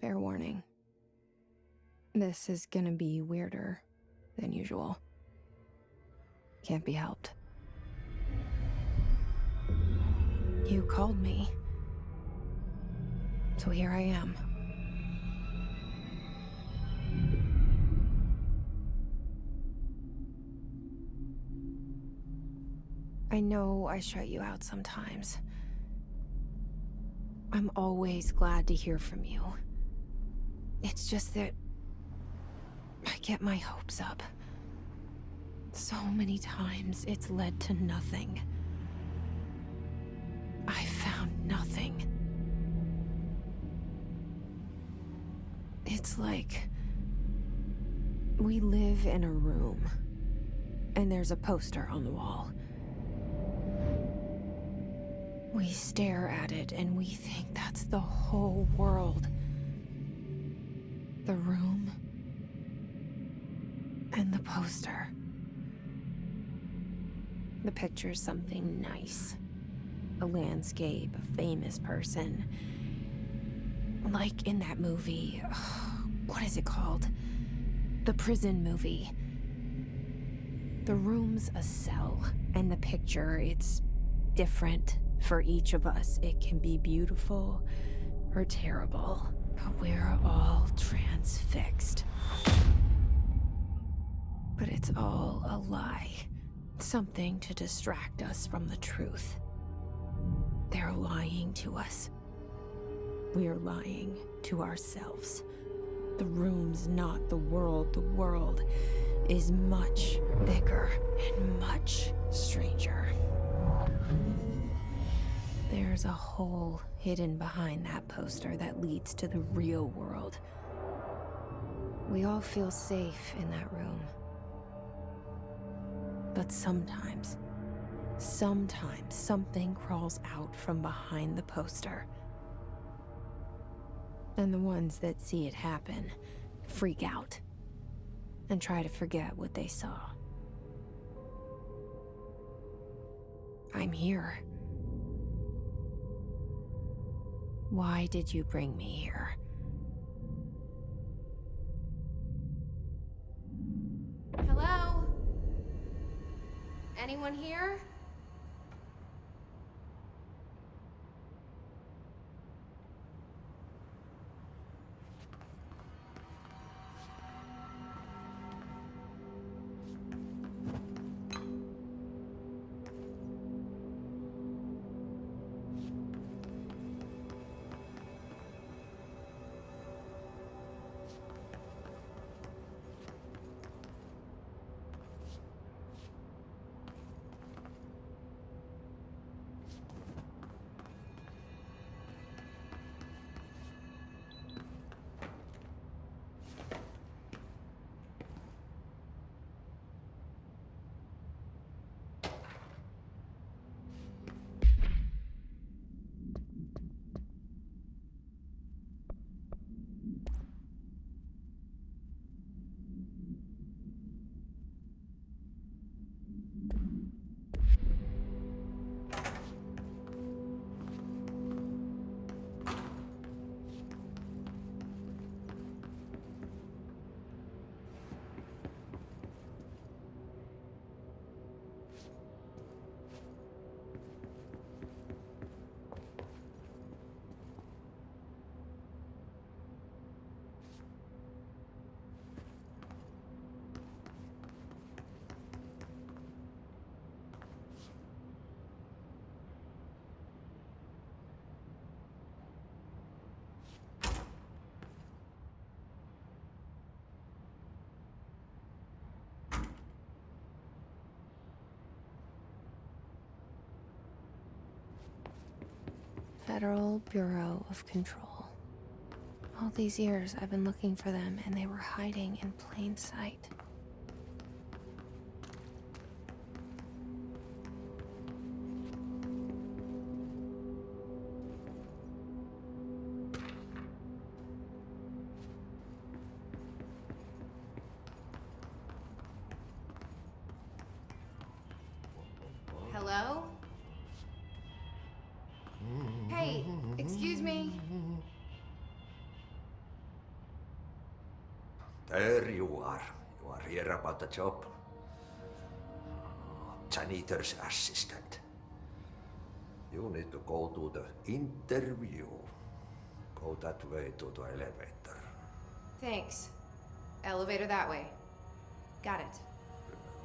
Fair warning. This is gonna be weirder than usual. Can't be helped. You called me. So here I am. I know I shut you out sometimes. I'm always glad to hear from you. It's just that I get my hopes up. So many times it's led to nothing. I found nothing. It's like we live in a room, and there's a poster on the wall. We stare at it and we think that's the whole world. The room and the poster. The picture's something nice. A landscape, a famous person. Like in that movie, what is it called? The prison movie. The room's a cell, and the picture, it's different for each of us. It can be beautiful or terrible, but we're all transfixed. But it's all a lie. Something to distract us from the truth. They're lying to us. We're lying to ourselves. The room's not the world. The world is much bigger and much stranger. There's a hole hidden behind that poster that leads to the real world. We all feel safe in that room. But sometimes something crawls out from behind the poster. And the ones that see it happen freak out and try to forget what they saw. I'm here. Why did you bring me here? Hello? Anyone here? Federal Bureau of Control. All these years I've been looking for them, and they were hiding in plain sight. Hello? Hey, excuse me. hear about the job? Janitor's assistant. You need to go to the interview. Go that way to the elevator. Thanks. Elevator that way. Got it.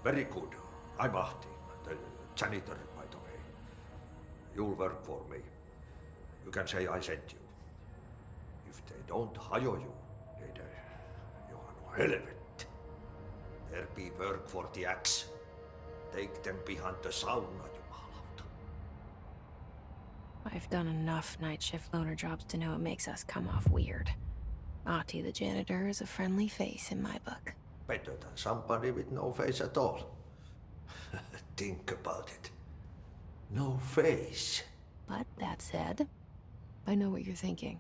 Very good. I'm Ahti, the janitor, by the way. You'll work for me. You can say I sent you. If they don't hire you, then you are no helvet. There be work for the axe. Take them behind the sauna, jumalauta. I've done enough night shift loner jobs to know it makes us come off weird. Ahti the janitor is a friendly face in my book. Better than somebody with no face at all. Think about it. No face. But that said, I know what you're thinking.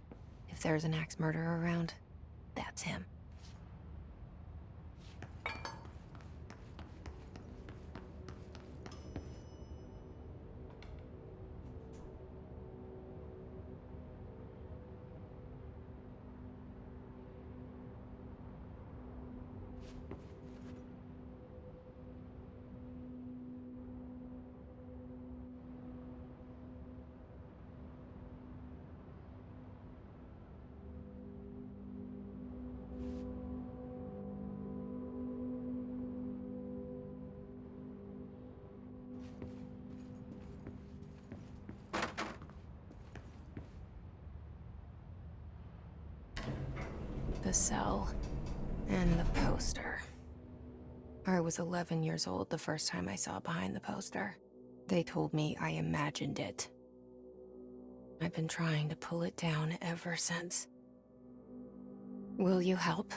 If there's an axe murderer around, that's him. The cell. And the poster. I was 11 years old the first time I saw behind the poster. They told me I imagined it. I've been trying to pull it down ever since. Will you help?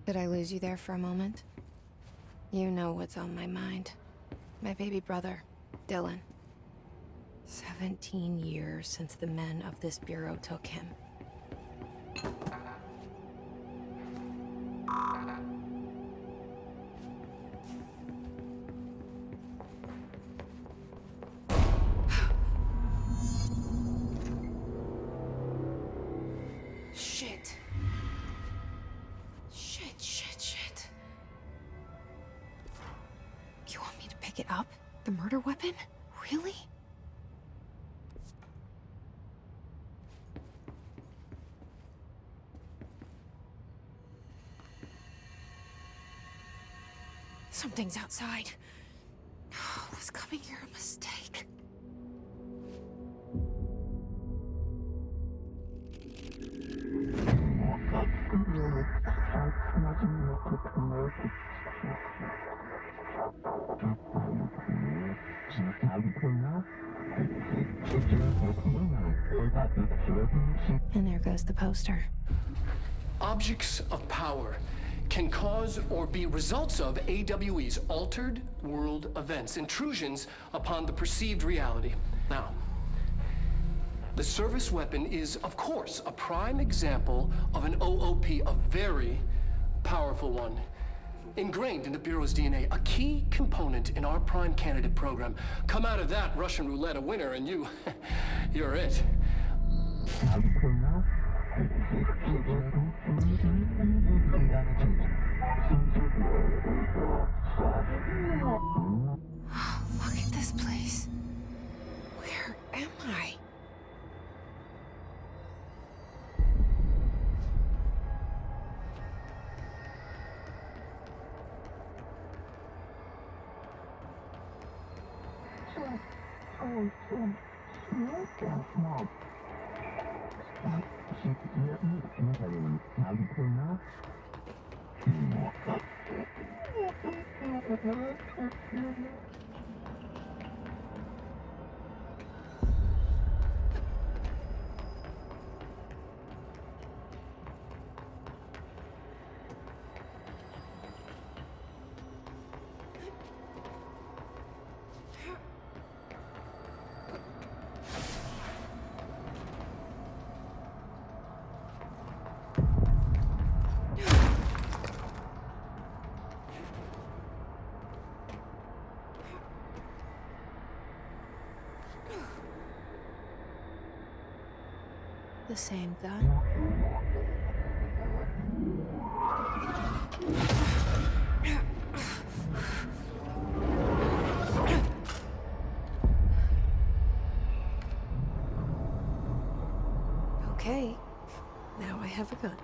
Did I lose you there for a moment? You know what's on my mind. My baby brother, Dylan. 17 years since the men of this bureau took him. Shit. Shit. You want me to pick it up? The murder weapon? Really? Something's outside. Was coming here a mistake? And there goes the poster. Objects of power can cause or be results of AWE's altered world events, intrusions upon the perceived reality. Now, the service weapon is, of course, a prime example of an OOP, a very powerful one. Ingrained in the Bureau's DNA, a key component in our prime candidate program. Come out of that Russian roulette a winner and you're it. Look at this place. Where am I? The same gun? Okay, now I have a gun.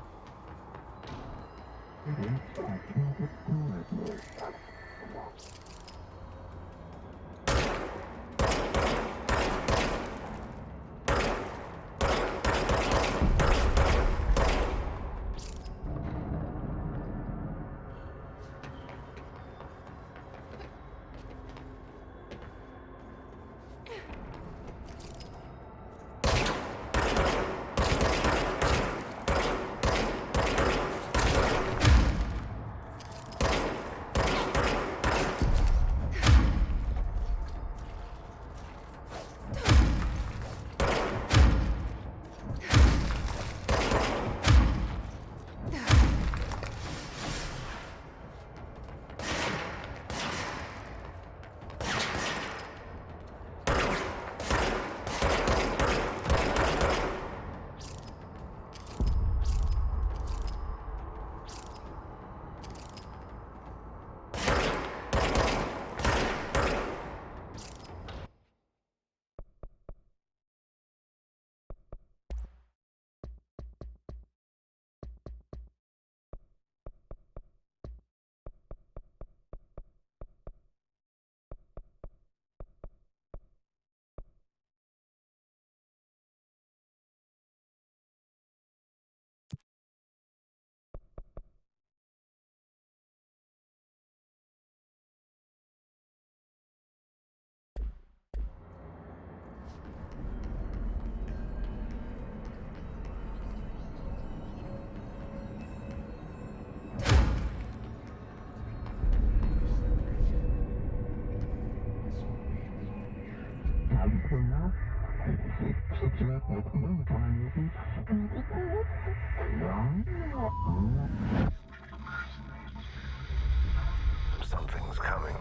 Something's coming.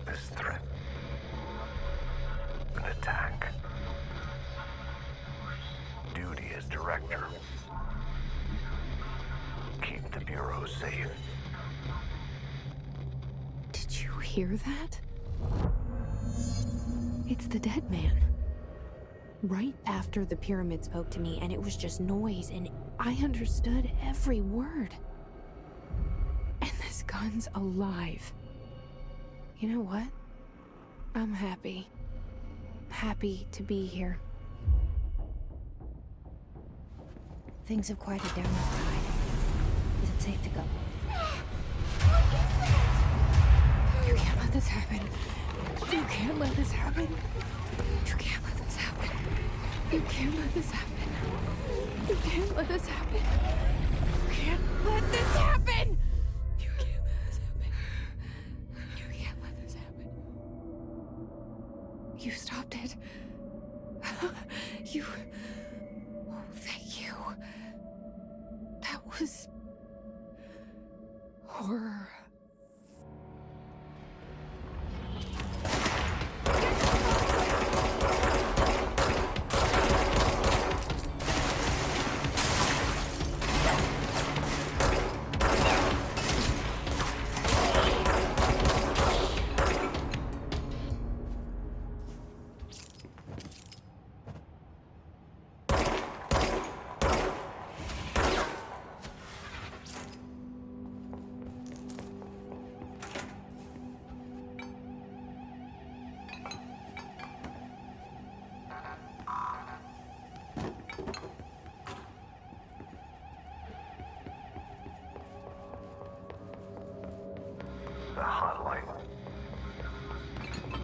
This threat. An attack. Duty as director. Keep the Bureau safe. Did you hear that? It's the dead man. Right after the pyramid spoke to me, and it was just noise, and I understood every word. And this gun's alive. You know what? I'm happy. Happy to be here. Things have quieted down outside. Is it safe to go? You can't let this happen. You can't let this happen. You can't let this happen. You can't let this happen. You can't let this happen. You can't let this happen. You can't let this happen. You can't let this happen. You stopped it. You... Oh, thank you. That was... horror. hotline.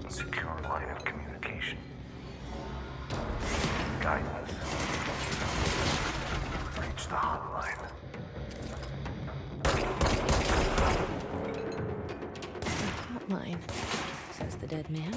Secure line of communication. Guidance. Reach the hotline. Hotline, says the dead man.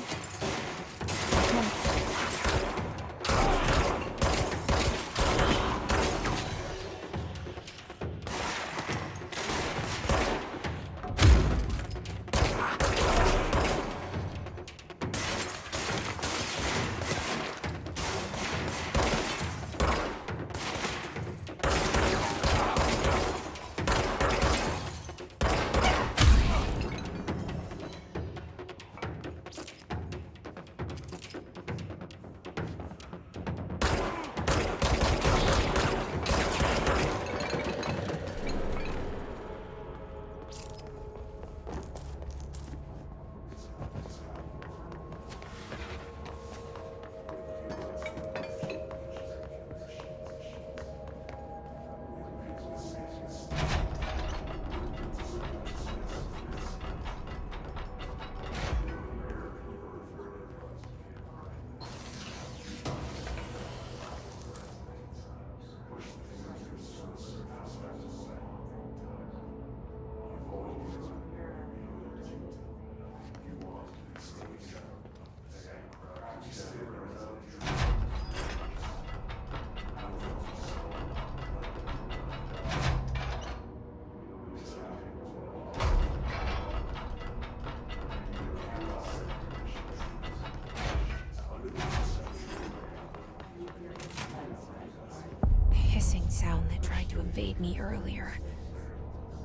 Hissing sound that tried to invade me earlier.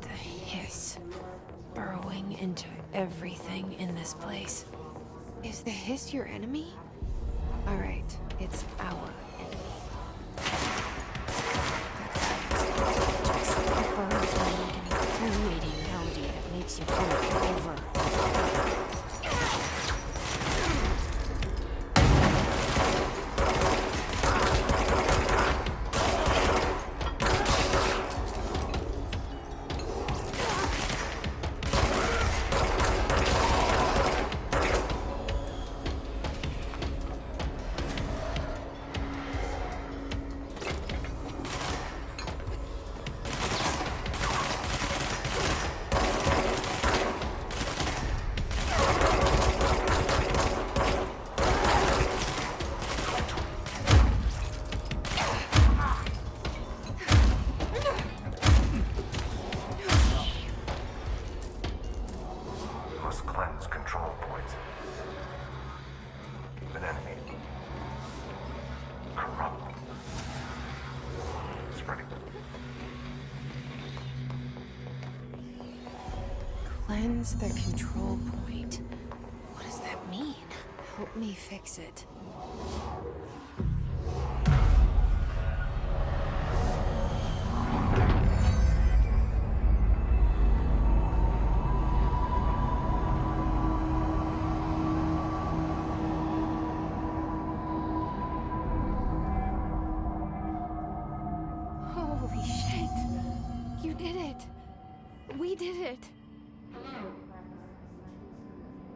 The hiss, burrowing into everything in this place. Is the hiss your enemy? All right, it's our enemy. Just a burrowing and infuriating melody that makes you fall over. Must cleanse control points. An enemy. Corrupt. Spreading. Cleanse the control point. What does that mean? Help me fix it. Holy shit! You did it! We did it! Hello?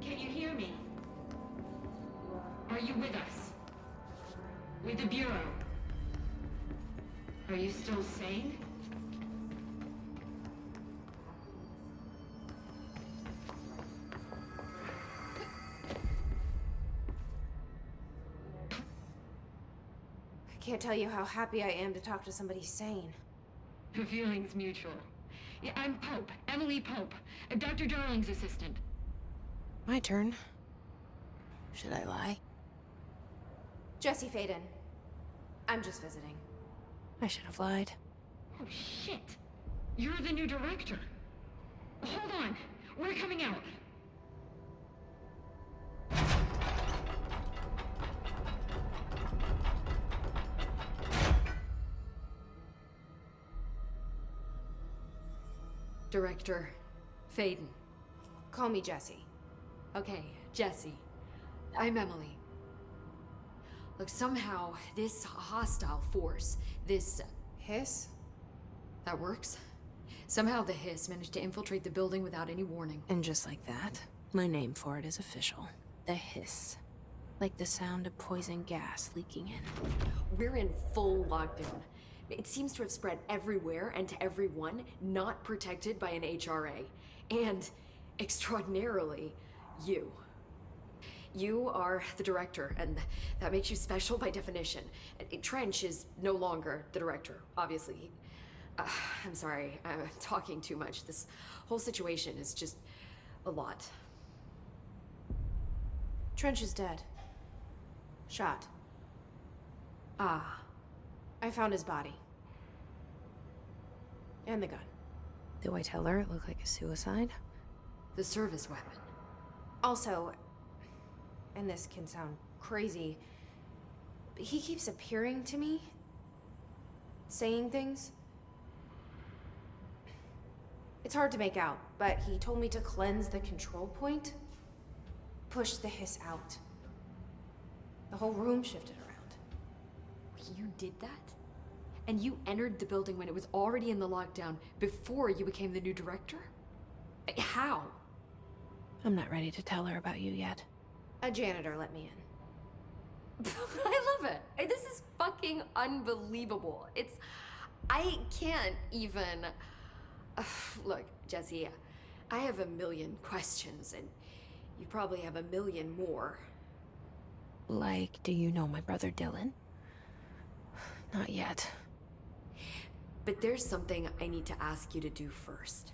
Can you hear me? Are you with us? With the Bureau? Are you still sane? I can't tell you how happy I am to talk to somebody sane. The feeling's mutual. Yeah, I'm Pope. Emily Pope. Dr. Darling's assistant. My turn. Should I lie? Jesse Faden. I'm just visiting. I should have lied. Oh, shit. You're the new director. Hold on. We're coming out. Director Faden. Call me Jesse. Okay, Jesse. I'm Emily. Look, somehow this hostile force, this... Hiss? that works? Somehow the Hiss managed to infiltrate the building without any warning. And just like that, my name for it is official. The Hiss. Like the sound of poison gas leaking in. We're in full lockdown. It seems to have spread everywhere and to everyone not protected by an HRA. And, extraordinarily, you. You are the director, and that makes you special by definition. Trench is no longer the director, obviously. I'm sorry, I'm talking too much. This whole situation is just a lot. Trench is dead. Shot. Ah. I found his body. And the gun. Do I tell her it looked like a suicide? The service weapon. Also, and this can sound crazy, but he keeps appearing to me, saying things. It's hard to make out, but he told me to cleanse the control point, push the Hiss out. The whole room shifted around. You did that? And you entered the building when it was already in the lockdown before you became the new director? How? I'm not ready to tell her about you yet. A janitor let me in. I love it. This is fucking unbelievable. I can't even... Look, Jesse, I have a million questions, and you probably have a million more. Like, do you know my brother Dylan? Not yet. But there's something I need to ask you to do first.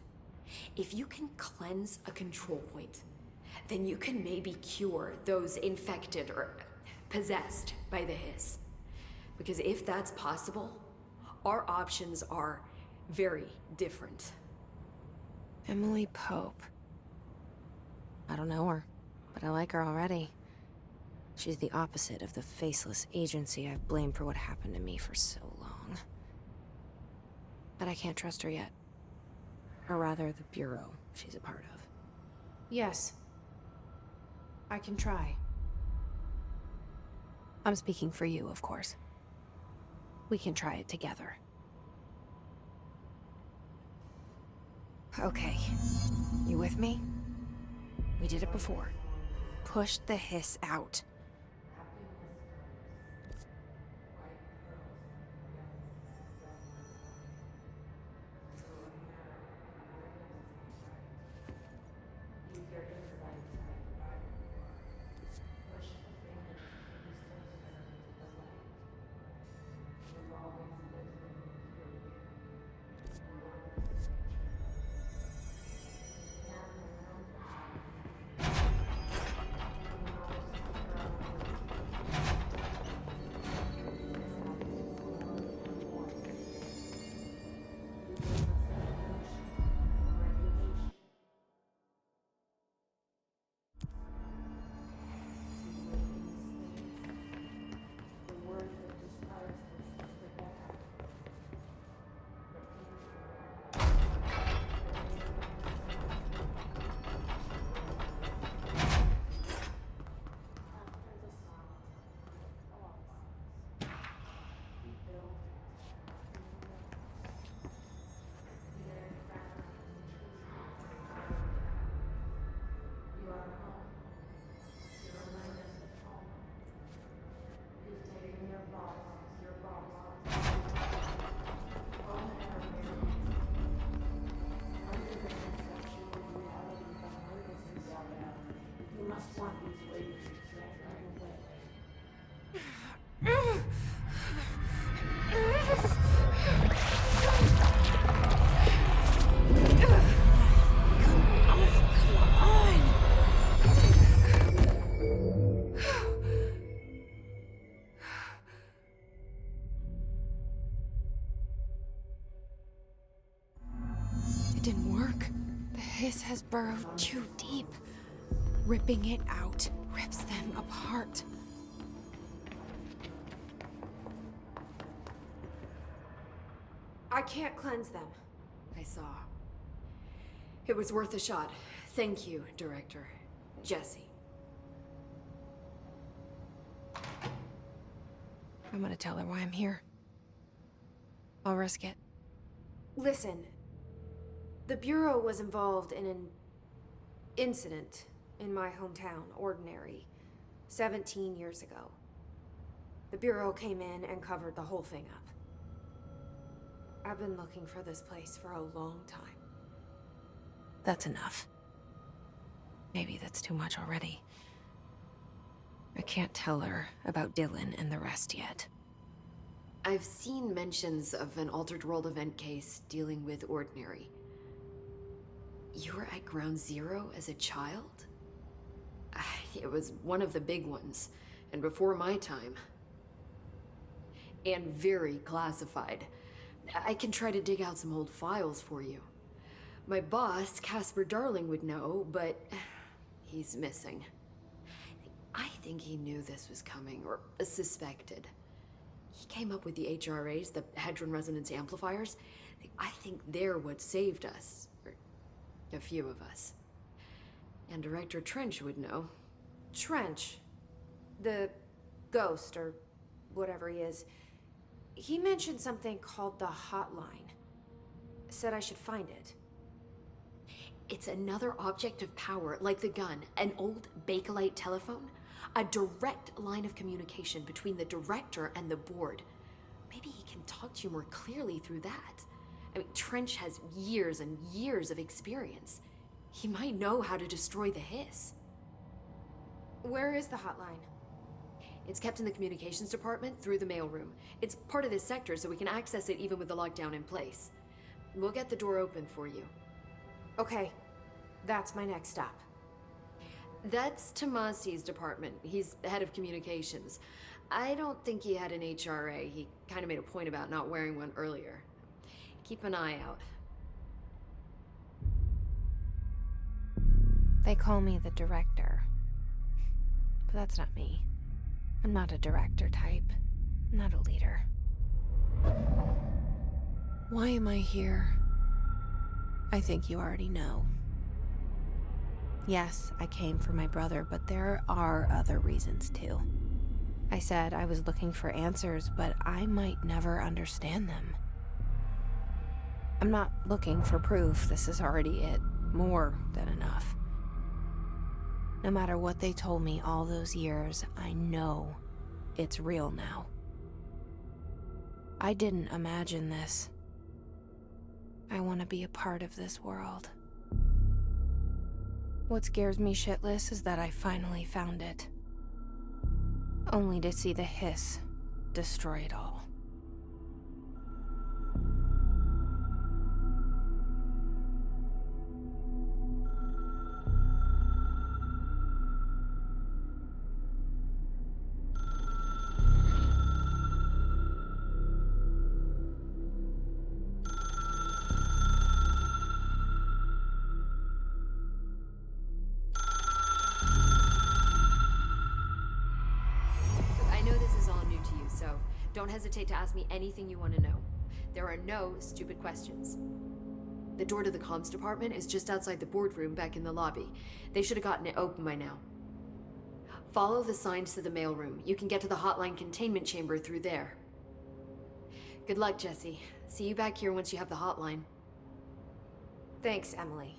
If you can cleanse a control point, then you can maybe cure those infected or possessed by the Hiss. Because if that's possible, our options are very different. Emily Pope. I don't know her, but I like her already. She's the opposite of the faceless agency I've blamed for what happened to me for so long. But I can't trust her yet. Or rather, the Bureau she's a part of. Yes. I can try. I'm speaking for you, of course. We can try it together. Okay. You with me? We did it before. Push the Hiss out. It didn't work. The Hiss has burrowed too deep. Ripping it out rips them apart. I can't cleanse them. I saw. It was worth a shot. Thank you, Director. Jesse. I'm gonna tell her why I'm here. I'll risk it. Listen, The Bureau was involved in an incident in my hometown, Ordinary, 17 years ago. The Bureau came in and covered the whole thing up. I've been looking for this place for a long time. That's enough. Maybe that's too much already. I can't tell her about Dylan and the rest yet. I've seen mentions of an Altered World event case dealing with Ordinary. You were at Ground Zero as a child? It was one of the big ones, and before my time. And very classified. I can try to dig out some old files for you. My boss, Casper Darling, would know, but he's missing. I think he knew this was coming, or suspected. He came up with the HRAs, the Hadron Resonance Amplifiers. I think they're what saved us. Or a few of us. And Director Trench would know. Trench, the ghost, or whatever he is, he mentioned something called the Hotline. Said I should find it. It's another object of power, like the gun, an old Bakelite telephone. A direct line of communication between the director and the board. Maybe he can talk to you more clearly through that. I mean, Trench has years and years of experience. He might know how to destroy the Hiss. Where is the hotline? It's kept in the communications department through the mailroom. It's part of this sector, so we can access it even with the lockdown in place. We'll get the door open for you. Okay, that's my next stop. That's Tomasi's department. He's head of communications. I don't think he had an HRA. He kind of made a point about not wearing one earlier. Keep an eye out. They call me the director. But that's not me. I'm not a director type. I'm not a leader. Why am I here? I think you already know. Yes, I came for my brother, but there are other reasons too. I said I was looking for answers, but I might never understand them. I'm not looking for proof. This is already it. More than enough. No matter what they told me all those years, I know it's real now. I didn't imagine this. I want to be a part of this world. What scares me shitless is that I finally found it. Only to see the Hiss destroy it all. Don't hesitate to ask me anything you want to know. There are no stupid questions. The door to the comms department is just outside the boardroom back in the lobby. They should have gotten it open by now. Follow the signs to the mailroom. You can get to the hotline containment chamber through there. Good luck, Jesse. See you back here once you have the hotline. Thanks, Emily.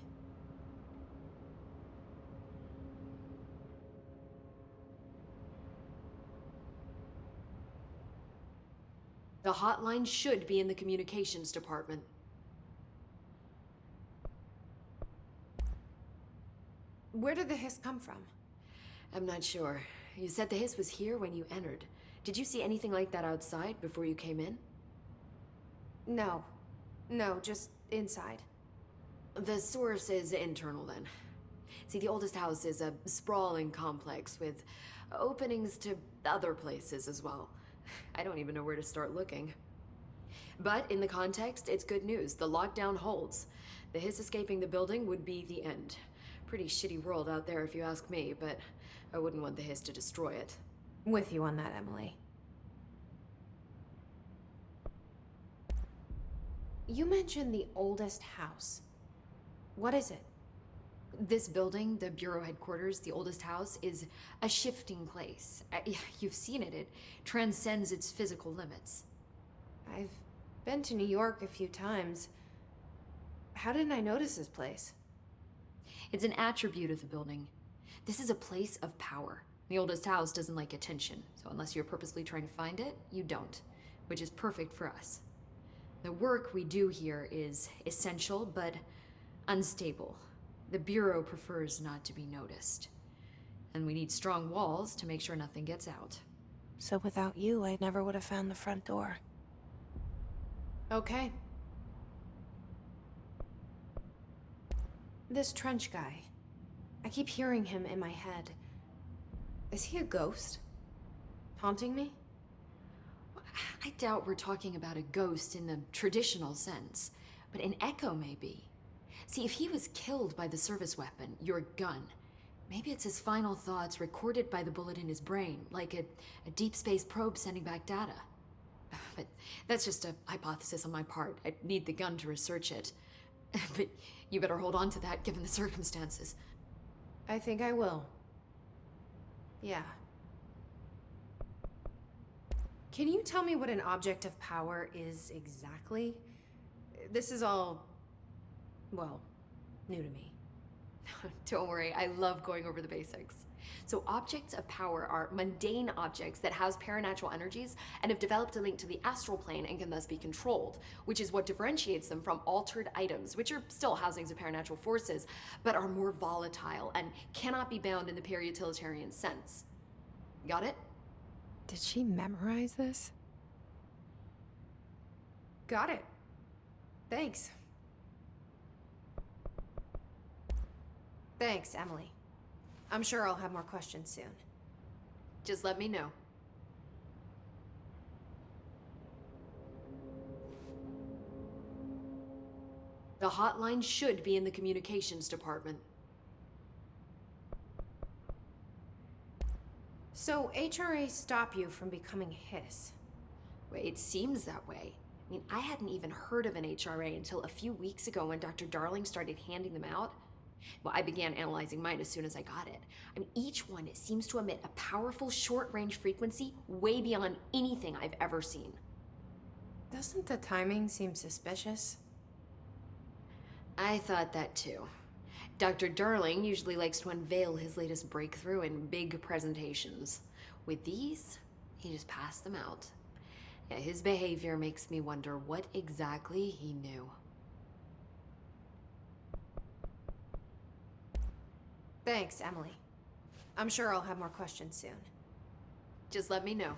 The hotline should be in the communications department. Where did the Hiss come from? I'm not sure. You said the Hiss was here when you entered. Did you see anything like that outside before you came in? No. No, just inside. The source is internal then. See, the oldest house is a sprawling complex with openings to other places as well. I don't even know where to start looking. But in the context, it's good news. The lockdown holds. The Hiss escaping the building would be the end. Pretty shitty world out there if you ask me, but I wouldn't want the Hiss to destroy it. With you on that, Emily. You mentioned the oldest house. What is it? This building, the Bureau headquarters, the oldest house, is a shifting place. You've seen it. It transcends its physical limits. I've been to New York a few times. How didn't I notice this place? It's an attribute of the building. This is a place of power. The oldest house doesn't like attention, so unless you're purposely trying to find it, you don't, which is perfect for us. The work we do here is essential, but unstable. The Bureau prefers not to be noticed. And we need strong walls to make sure nothing gets out. So without you, I never would have found the front door. Okay. This Trench guy. I keep hearing him in my head. Is he a ghost? Haunting me? I doubt we're talking about a ghost in the traditional sense, but an echo maybe. See, if he was killed by the service weapon, your gun, maybe it's his final thoughts recorded by the bullet in his brain, like a deep space probe sending back data. But that's just a hypothesis on my part. I'd need the gun to research it. But you better hold on to that given the circumstances. I think I will. Yeah. Can you tell me what an object of power is exactly? This is all, well, new to me. Don't worry, I love going over the basics. So objects of power are mundane objects that house paranatural energies and have developed a link to the astral plane and can thus be controlled, which is what differentiates them from altered items, which are still housings of paranatural forces, but are more volatile and cannot be bound in the peri-utilitarian sense. Got it? Did she memorize this? Got it. Thanks. Thanks, Emily. I'm sure I'll have more questions soon. Just let me know. The hotline should be in the communications department. So, HRA stop you from becoming Hiss? Well, it seems that way. I mean, I hadn't even heard of an HRA until a few weeks ago when Dr. Darling started handing them out. Well, I began analyzing mine as soon as I got it. I mean, each one seems to emit a powerful short-range frequency way beyond anything I've ever seen. Doesn't the timing seem suspicious? I thought that too. Dr. Darling usually likes to unveil his latest breakthrough in big presentations. With these, he just passed them out. Yeah, his behavior makes me wonder what exactly he knew. Thanks, Emily. I'm sure I'll have more questions soon. Just let me know.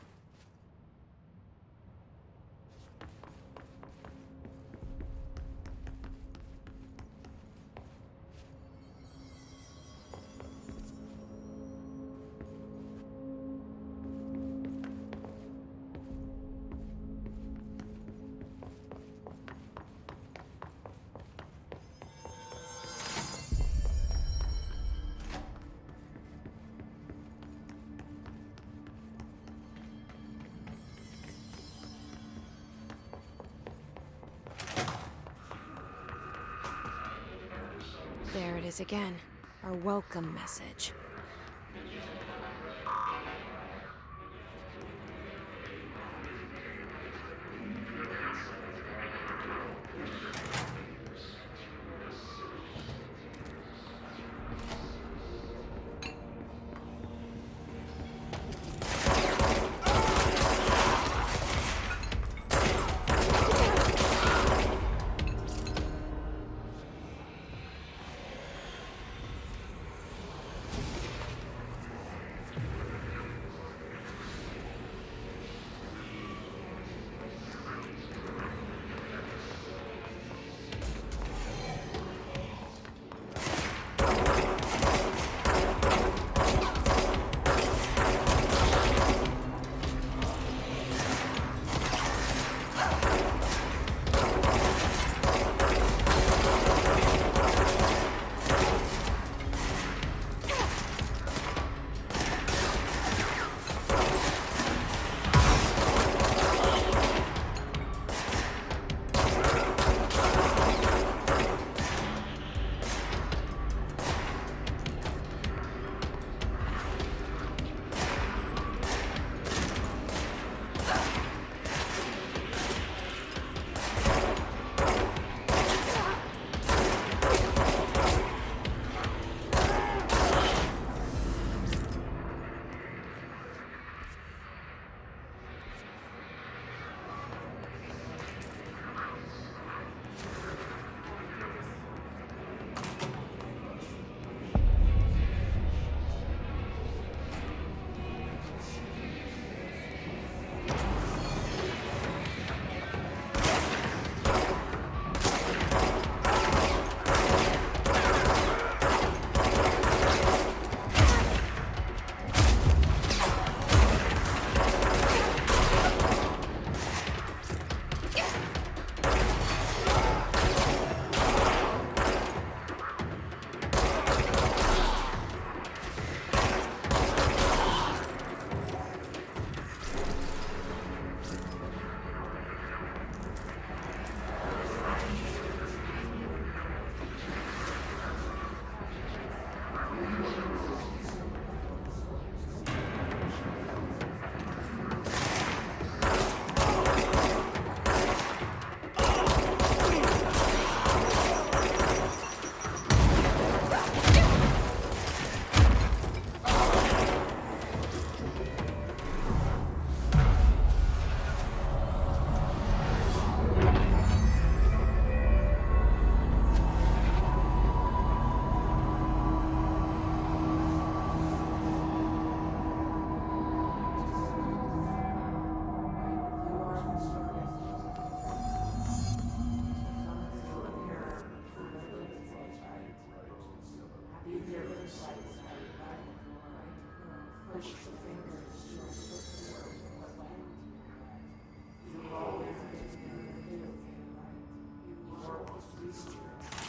There it is again. Our welcome message.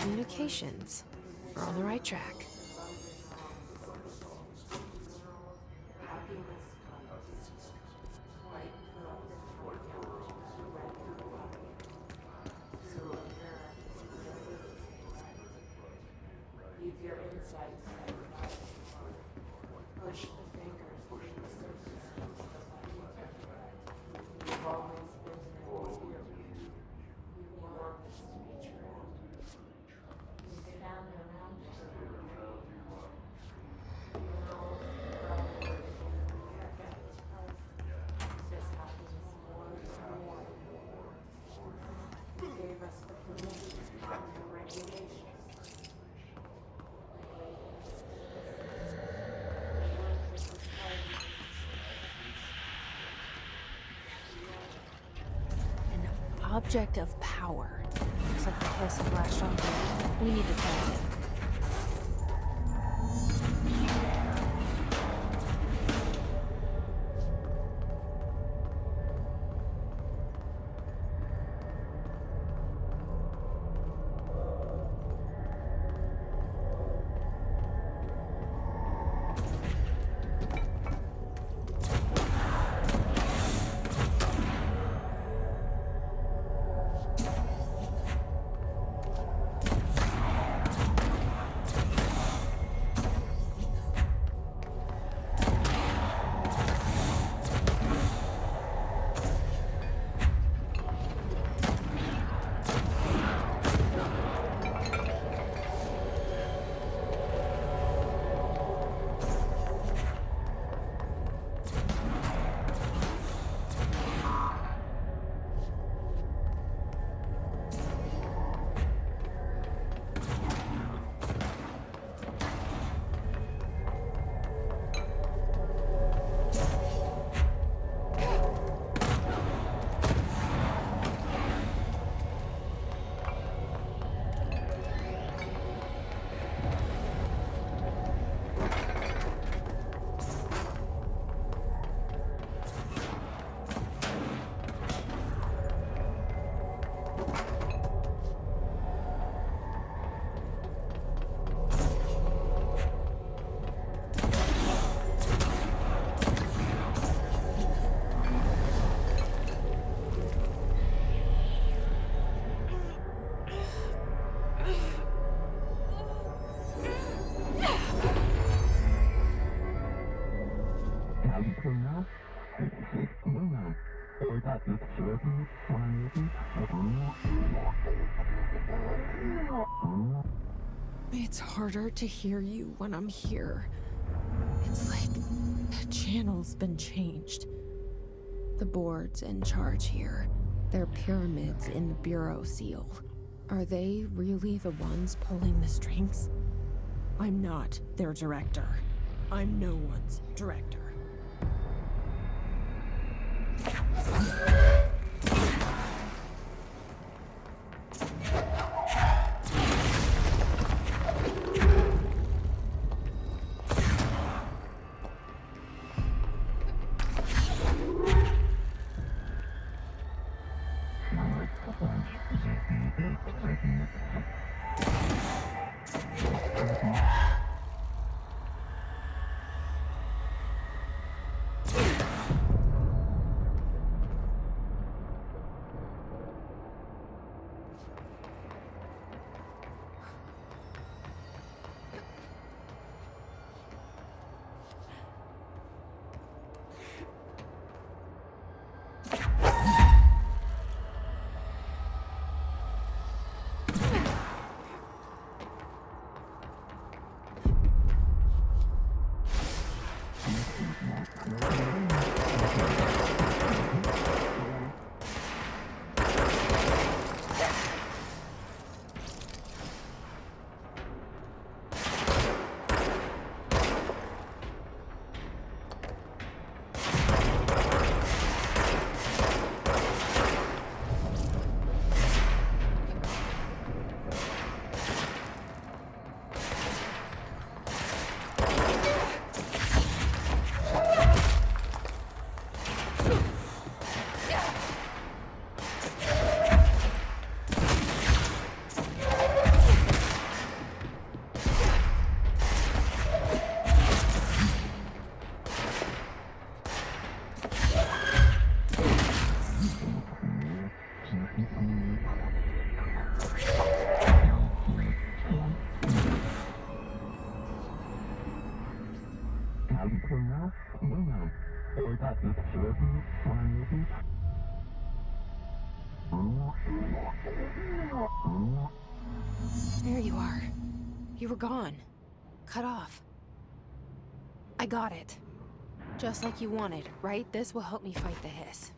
Communications. We're on the right track. Object of power. Looks like the place of last shot. We need to find it. It's harder to hear you when I'm here. It's like the channel's been changed. The board's in charge here. They're pyramids in the Bureau seal. Are they really the ones pulling the strings? I'm not their director. I'm no one's director. There you are. You were gone. Cut off. I got it. Just like you wanted, right? This will help me fight the hiss.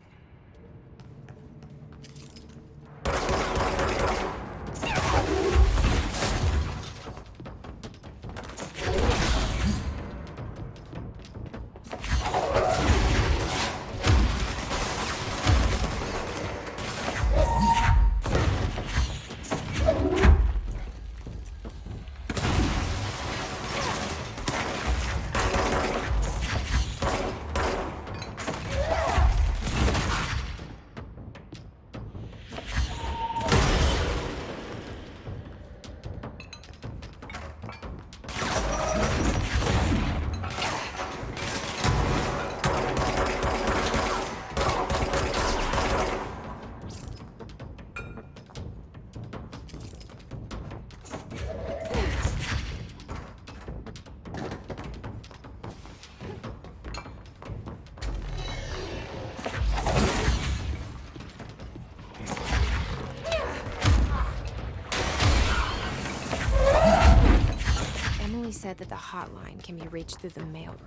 Emily said that the hotline can be reached through the mailroom.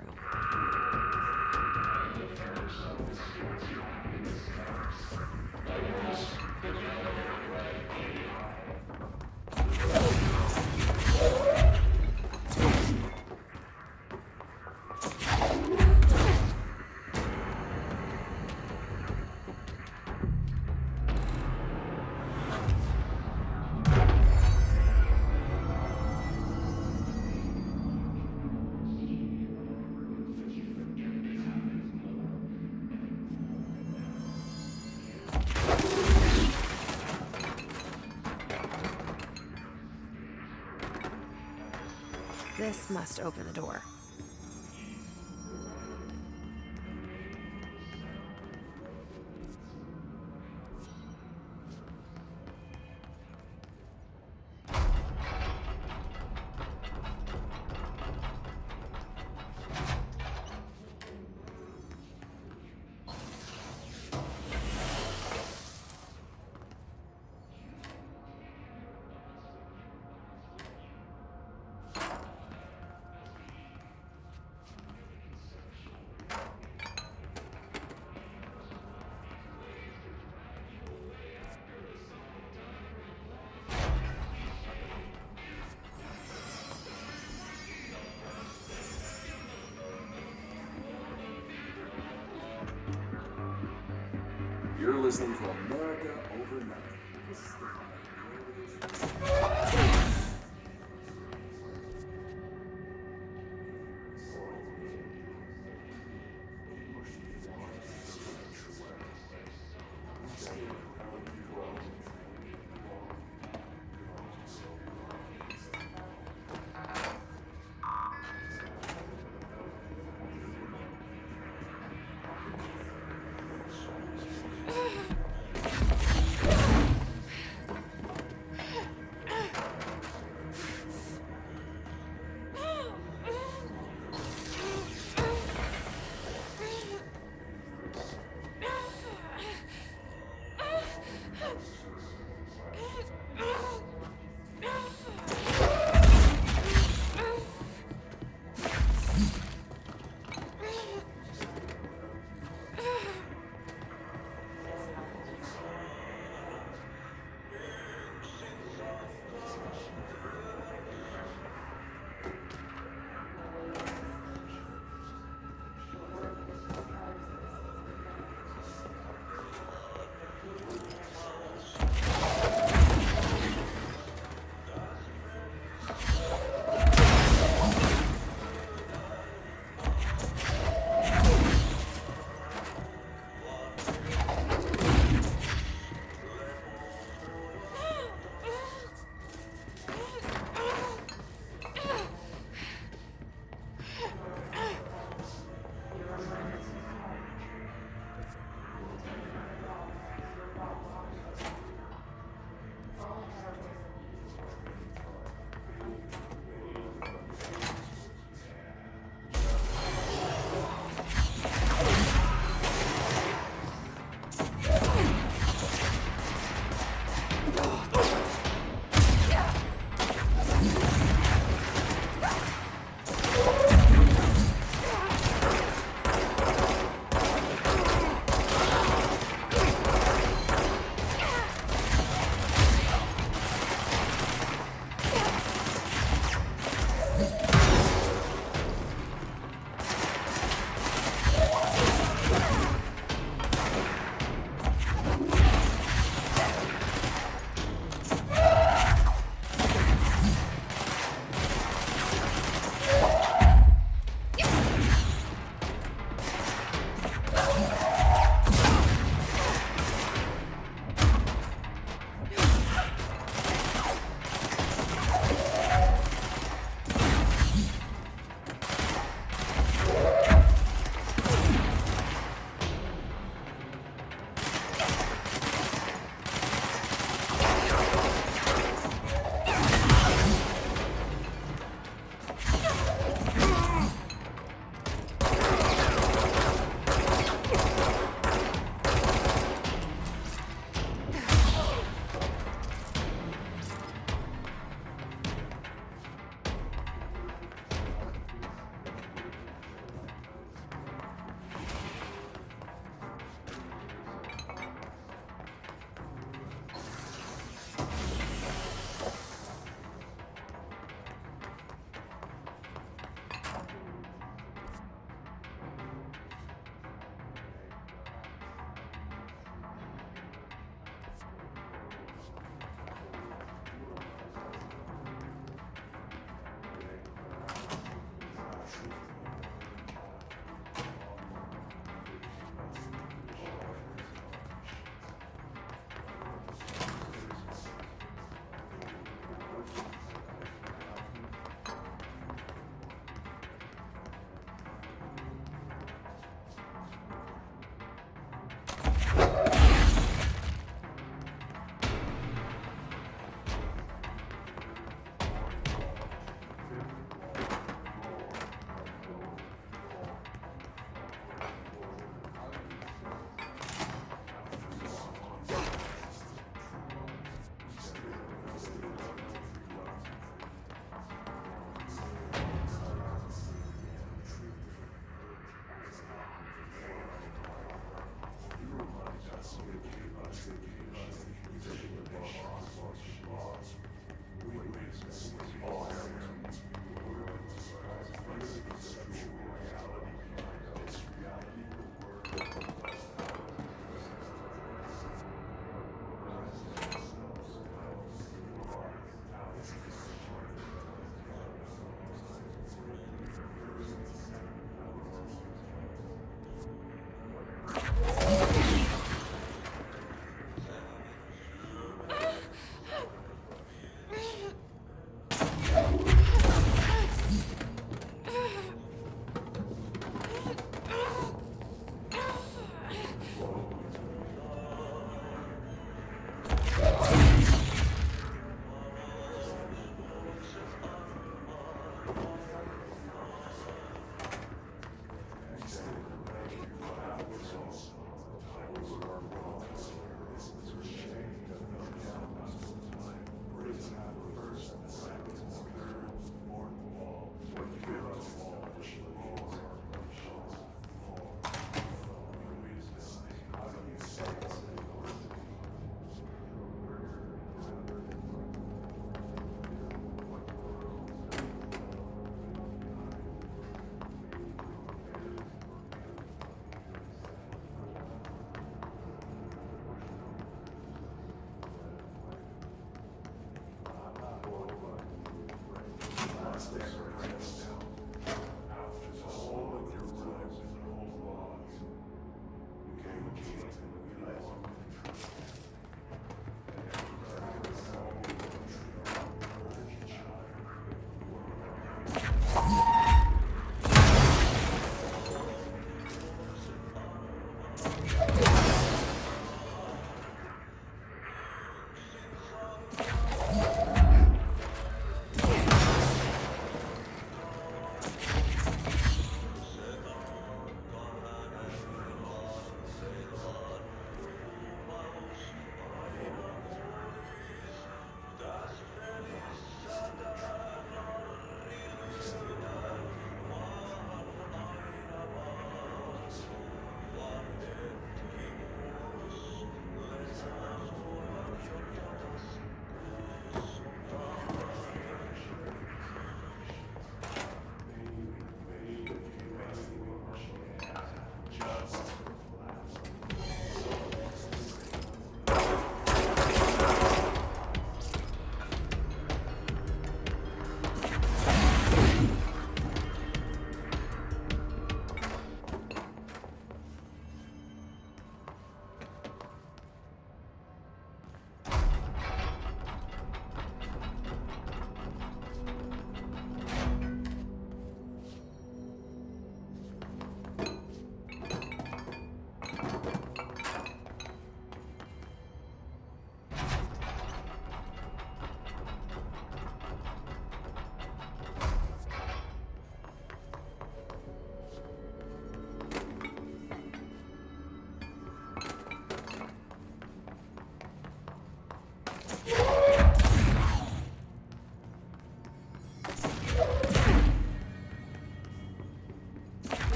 This must open the door. You're listening to America Overnight.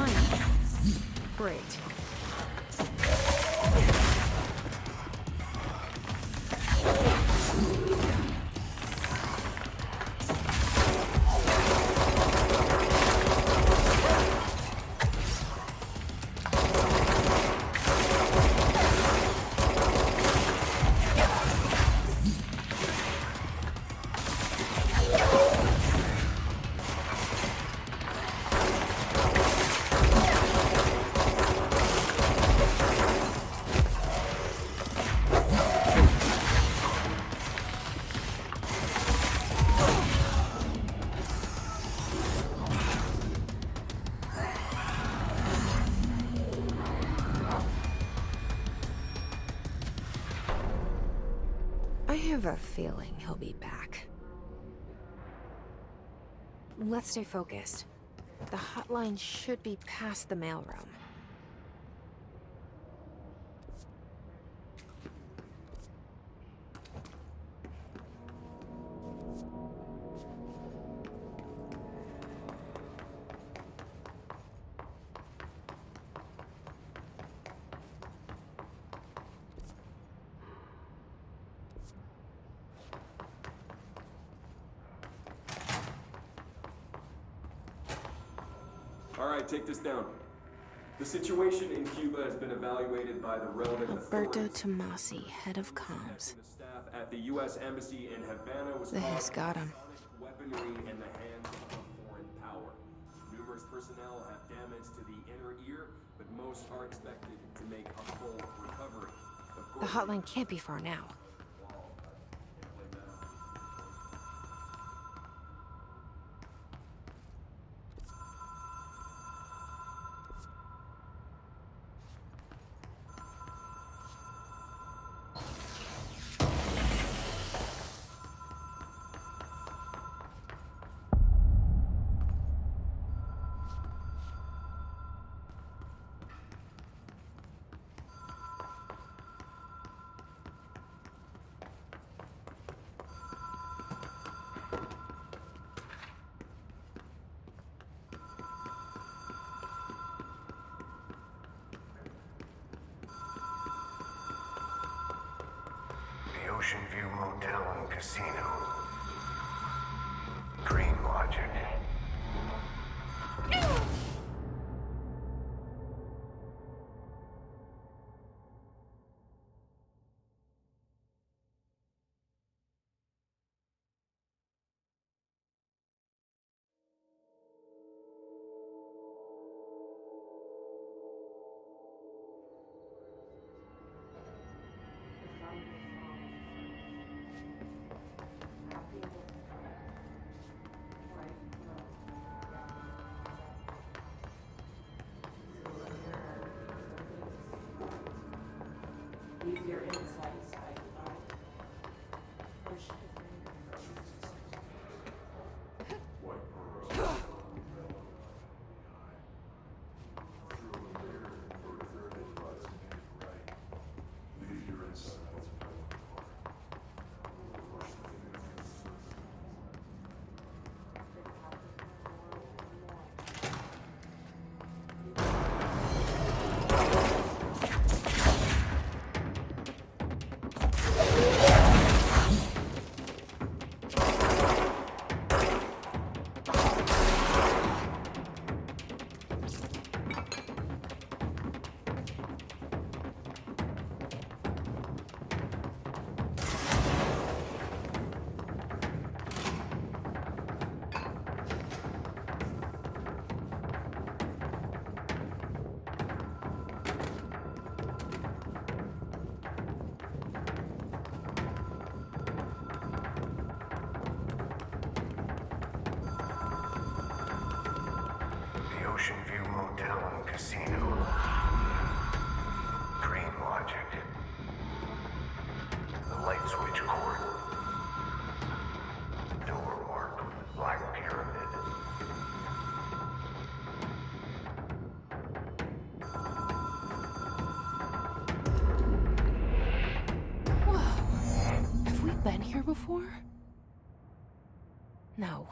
fine. Great. I have a feeling he'll be back. Let's stay focused. The hotline should be past the mailroom. All right, take this down. The situation in Cuba has been evaluated by the relevant Alberto authorities. Tomasi, head of comms. The staff at the U.S. Embassy in Havana was They caught just got him. with weaponry in the hands of foreign power. Numerous personnel have damage to the inner ear, but most are expected to make a full recovery. Of The course, hotline can't be far now. The Ocean View Motel and Casino. Green Logic. The Ocean View Motel and Casino. Green Logic. The light switch cord. Door marked with Black Pyramid. Whoa. Have we been here before? No.